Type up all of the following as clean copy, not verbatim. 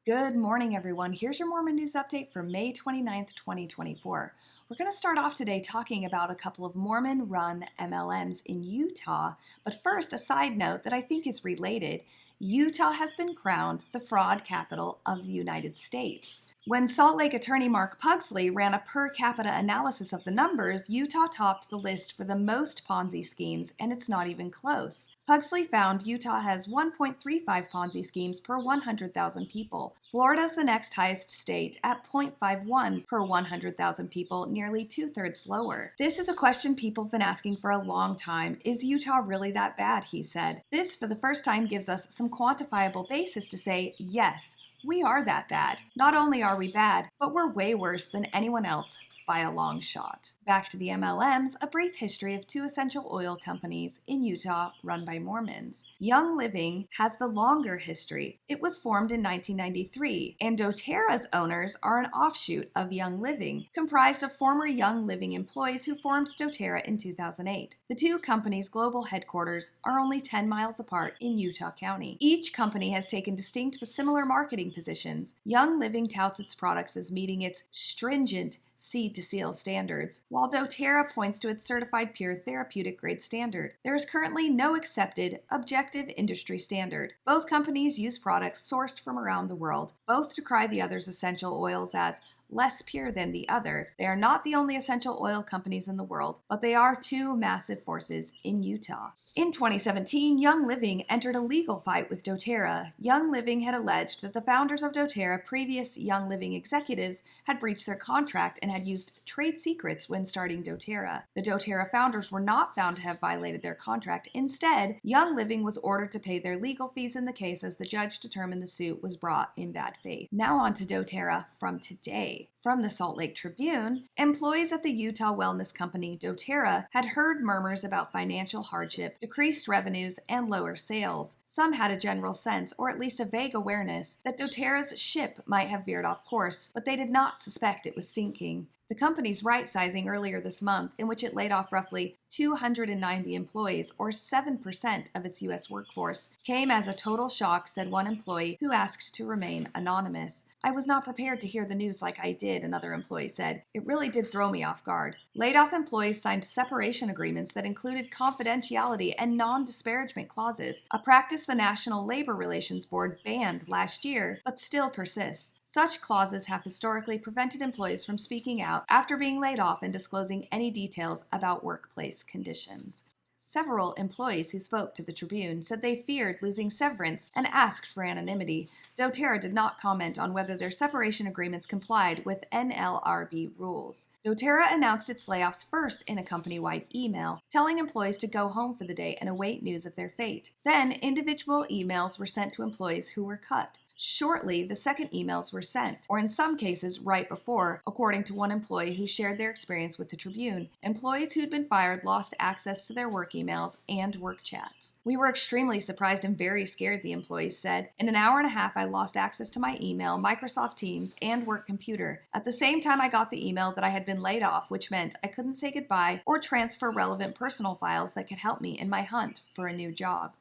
Good morning, everyone. Here's your Mormon News Update for May 29th, 2024. We're going to start off today talking about a couple of Mormon-run MLMs in Utah. But first, a side note that I think is related. Utah has been crowned the fraud capital of the United States. When Salt Lake attorney Mark Pugsley ran a per capita analysis of the numbers, Utah topped the list for the most Ponzi schemes, and it's not even close. Pugsley found Utah has 1.35 Ponzi schemes per 100,000 people. Florida's the next highest state at 0.51 per 100,000 people, nearly two-thirds lower. This is a question people have been asking for a long time. Is Utah really that bad, he said. This, for the first time, gives us some quantifiable basis to say, yes, we are that bad. Not only are we bad, but we're way worse than anyone else by a long shot. Back to the MLMs, a brief history of two essential oil companies in Utah run by Mormons. Young Living has the longer history. It was formed in 1993, and dōTERRA's owners are an offshoot of Young Living, comprised of former Young Living employees who formed dōTERRA in 2008. The two companies' global headquarters are only 10 miles apart in Utah County. Each company has taken distinct but similar marketing positions. Young Living touts its products as meeting its stringent seed to seal standards, while dōTERRA points to its certified pure therapeutic grade standard. There is currently no accepted, objective industry standard. Both companies use products sourced from around the world. Both decry the other's essential oils as less pure than the other. They are not the only essential oil companies in the world, but they are two massive forces in Utah. In 2017, Young Living entered a legal fight with dōTERRA. Young Living had alleged that the founders of dōTERRA, previous Young Living executives, had breached their contract and had used trade secrets when starting dōTERRA. The dōTERRA founders were not found to have violated their contract. Instead, Young Living was ordered to pay their legal fees in the case as the judge determined the suit was brought in bad faith. Now on to dōTERRA from today. From the Salt Lake Tribune, employees at the Utah wellness company dōTERRA had heard murmurs about financial hardship, decreased revenues, and lower sales. Some had a general sense, or at least a vague awareness, that dōTERRA's ship might have veered off course, but they did not suspect it was sinking. The company's right-sizing earlier this month, in which it laid off roughly 290 employees, or 7% of its U.S. workforce, came as a total shock, said one employee who asked to remain anonymous. I was not prepared to hear the news like I did, another employee said. It really did throw me off guard. Laid-off employees signed separation agreements that included confidentiality and non-disparagement clauses, a practice the National Labor Relations Board banned last year, but still persists. Such clauses have historically prevented employees from speaking out after being laid off and disclosing any details about workplace conditions. Several employees who spoke to the Tribune said they feared losing severance and asked for anonymity. dōTERRA did not comment on whether their separation agreements complied with NLRB rules. dōTERRA announced its layoffs first in a company-wide email, telling employees to go home for the day and await news of their fate. Then, individual emails were sent to employees who were cut. Shortly, the second emails were sent, or in some cases right before, according to one employee who shared their experience with the Tribune. Employees who'd been fired lost access to their work emails and work chats. We were extremely surprised and very scared, the employees said. In an hour and a half, I lost access to my email, Microsoft Teams, and work computer. At the same time, I got the email that I had been laid off, which meant I couldn't say goodbye or transfer relevant personal files that could help me in my hunt for a new job.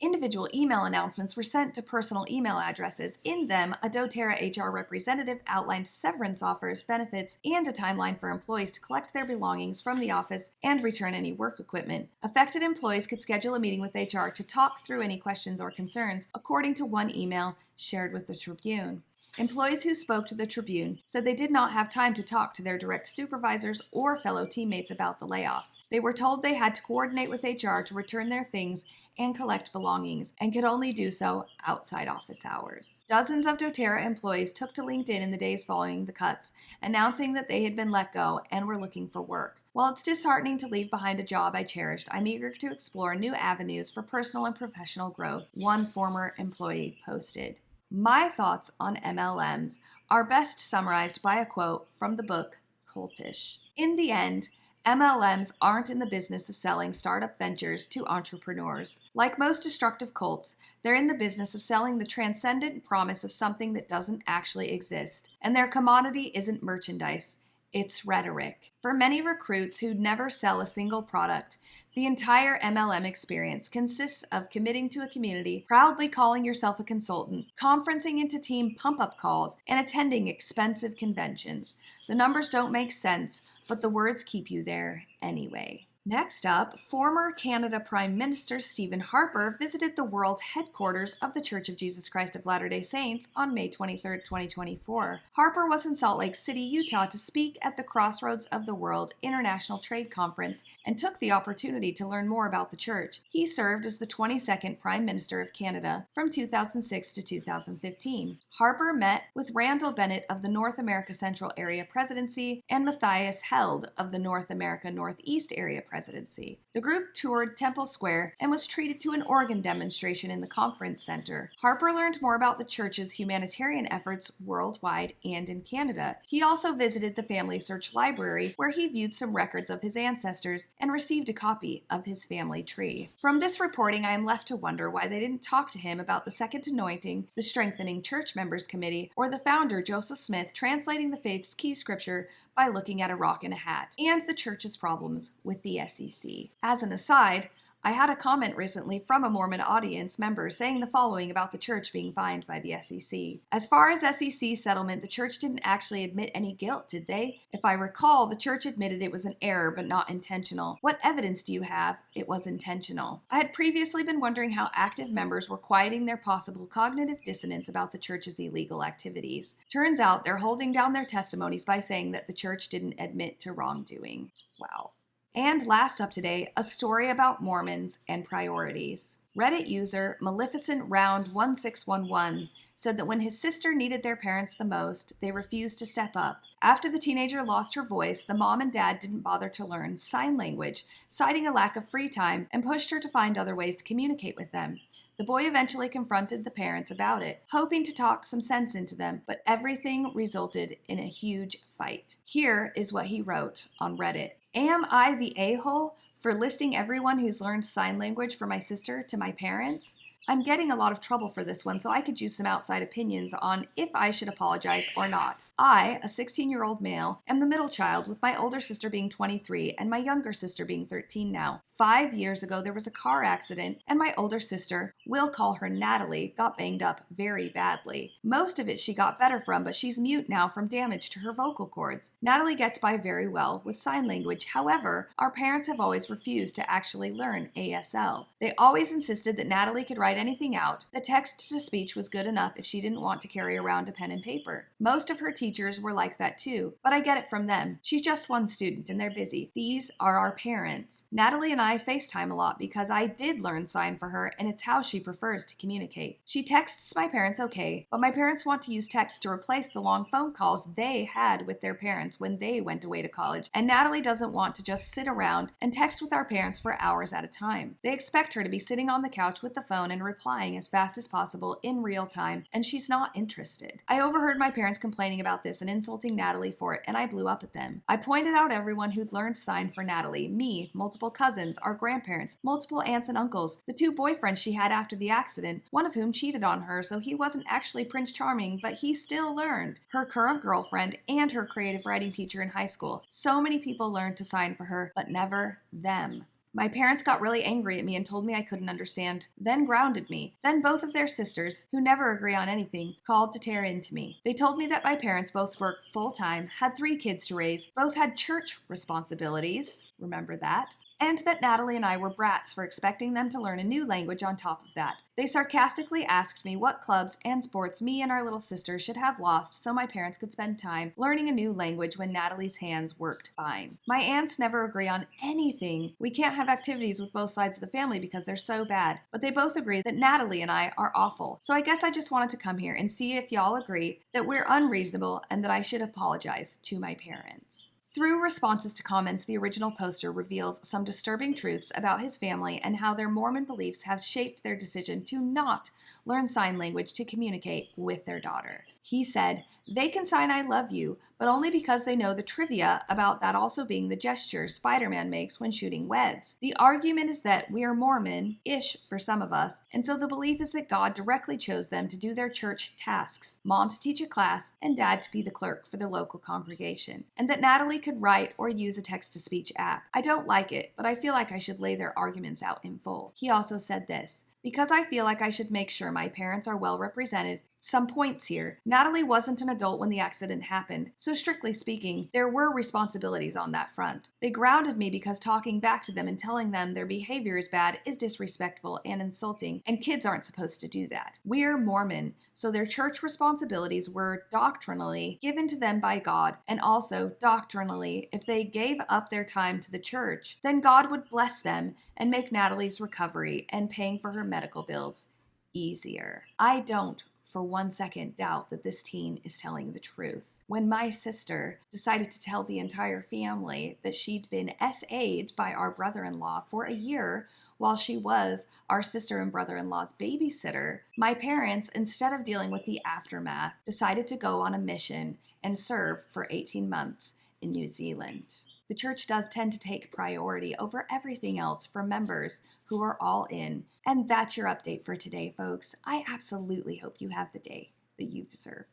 Individual email announcements were sent to personal email addresses. In them, a dōTERRA HR representative outlined severance offers, benefits, and a timeline for employees to collect their belongings from the office and return any work equipment. Affected employees could schedule a meeting with HR to talk through any questions or concerns, according to one email shared with the Tribune. Employees who spoke to the Tribune said they did not have time to talk to their direct supervisors or fellow teammates about the layoffs. They were told they had to coordinate with HR to return their things and collect belongings, and could only do so outside office hours. Dozens of dōTERRA employees took to LinkedIn in the days following the cuts, announcing that they had been let go and were looking for work. While it's disheartening to leave behind a job I cherished, I'm eager to explore new avenues for personal and professional growth, one former employee posted. My thoughts on MLMs are best summarized by a quote from the book Cultish. In the end, MLMs aren't in the business of selling startup ventures to entrepreneurs. Like most destructive cults, they're in the business of selling the transcendent promise of something that doesn't actually exist. And their commodity isn't merchandise, It's rhetoric. For many recruits who never sell a single product, the entire MLM experience consists of committing to a community, proudly calling yourself a consultant, conferencing into team pump-up calls, and attending expensive conventions. The numbers don't make sense, but the words keep you there anyway. Next up, former Canada Prime Minister Stephen Harper visited the world headquarters of the Church of Jesus Christ of Latter-day Saints on May 23, 2024. Harper was in Salt Lake City, Utah to speak at the Crossroads of the World International Trade Conference and took the opportunity to learn more about the church. He served as the 22nd Prime Minister of Canada from 2006 to 2015. Harper met with Randall Bennett of the North America Central Area Presidency and Matthias Held of the North America Northeast Area Presidency. The group toured Temple Square and was treated to an organ demonstration in the conference center. Harper learned more about the church's humanitarian efforts worldwide and in Canada. He also visited the Family Search Library, where he viewed some records of his ancestors and received a copy of his family tree. From this reporting, I am left to wonder why they didn't talk to him about the Second Anointing, the Strengthening Church Members Committee, or the founder, Joseph Smith, translating the faith's key scripture by looking at a rock and a hat, and the church's problems with the SEC. As an aside, I had a comment recently from a Mormon audience member saying the following about the church being fined by the SEC. As far as SEC settlement, the church didn't actually admit any guilt, did they? If I recall, the church admitted it was an error but not intentional. What evidence do you have it was intentional? I had previously been wondering how active members were quieting their possible cognitive dissonance about the church's illegal activities. Turns out they're holding down their testimonies by saying that the church didn't admit to wrongdoing. Wow. And last up today, a story about Mormons and priorities. Reddit user Maleficent Round 1611 said that when his sister needed their parents the most, they refused to step up. After the teenager lost her voice, the mom and dad didn't bother to learn sign language, citing a lack of free time, and pushed her to find other ways to communicate with them. The boy eventually confronted the parents about it, hoping to talk some sense into them, but everything resulted in a huge fight. Here is what he wrote on Reddit. Am I the a-hole for listing everyone who's learned sign language for my sister to my parents? I'm getting a lot of trouble for this one, so I could use some outside opinions on if I should apologize or not. I, a 16-year-old male, am the middle child, with my older sister being 23 and my younger sister being 13 now. 5 years ago, there was a car accident, and my older sister, we'll call her Natalie, got banged up very badly. Most of it she got better from, but she's mute now from damage to her vocal cords. Natalie gets by very well with sign language. However, our parents have always refused to actually learn ASL. They always insisted that Natalie could write anything out. The text-to-speech was good enough if she didn't want to carry around a pen and paper. Most of her teachers were like that too, but I get it from them. She's just one student and they're busy. These are our parents. Natalie and I FaceTime a lot because I did learn sign for her and it's how she prefers to communicate. She texts my parents okay, but my parents want to use text to replace the long phone calls they had with their parents when they went away to college, and Natalie doesn't want to just sit around and text with our parents for hours at a time. They expect her to be sitting on the couch with the phone and replying as fast as possible in real time, and she's not interested. I overheard my parents complaining about this and insulting Natalie for it, and I blew up at them. I pointed out everyone who'd learned sign for Natalie, me, multiple cousins, our grandparents, multiple aunts and uncles, the 2 boyfriends she had after the accident, one of whom cheated on her, so he wasn't actually Prince Charming, but he still learned, her current girlfriend, and her creative writing teacher in high school. So many people learned to sign for her, but never them. My parents got really angry at me and told me I couldn't understand, then grounded me. Then both of their sisters, who never agree on anything, called dōTERRA into me. They told me that my parents both worked full-time, had 3 kids to raise, both had church responsibilities, remember that, and that Natalie and I were brats for expecting them to learn a new language on top of that. They sarcastically asked me what clubs and sports me and our little sister should have lost so my parents could spend time learning a new language when Natalie's hands worked fine. My aunts never agree on anything. We can't have activities with both sides of the family because they're so bad, but they both agree that Natalie and I are awful. So I guess I just wanted to come here and see if y'all agree that we're unreasonable and that I should apologize to my parents. Through responses to comments, the original poster reveals some disturbing truths about his family and how their Mormon beliefs have shaped their decision to not learn sign language to communicate with their daughter. He said, they can sign I love you, but only because they know the trivia about that also being the gesture Spider-Man makes when shooting webs. The argument is that we are Mormon-ish for some of us, and so the belief is that God directly chose them to do their church tasks, mom to teach a class, and dad to be the clerk for the local congregation, and that Natalie could write or use a text-to-speech app. I don't like it, but I feel like I should lay their arguments out in full. He also said this, because I feel like I should make sure my parents are well represented. Some points here. Natalie wasn't an adult when the accident happened, so strictly speaking, there were responsibilities on that front. They grounded me because talking back to them and telling them their behavior is bad is disrespectful and insulting, and kids aren't supposed to do that. We're Mormon, so their church responsibilities were doctrinally given to them by God, and also doctrinally, if they gave up their time to the church, then God would bless them and make Natalie's recovery and paying for her medical bills easier. I don't for 1 second doubt that this teen is telling the truth. When my sister decided to tell the entire family that she'd been SA'd by our brother-in-law for a year while she was our sister and brother-in-law's babysitter, my parents, instead of dealing with the aftermath, decided to go on a mission and serve for 18 months in New Zealand. The church does tend to take priority over everything else for members who are all in. And that's your update for today, folks. I absolutely hope you have the day that you deserve.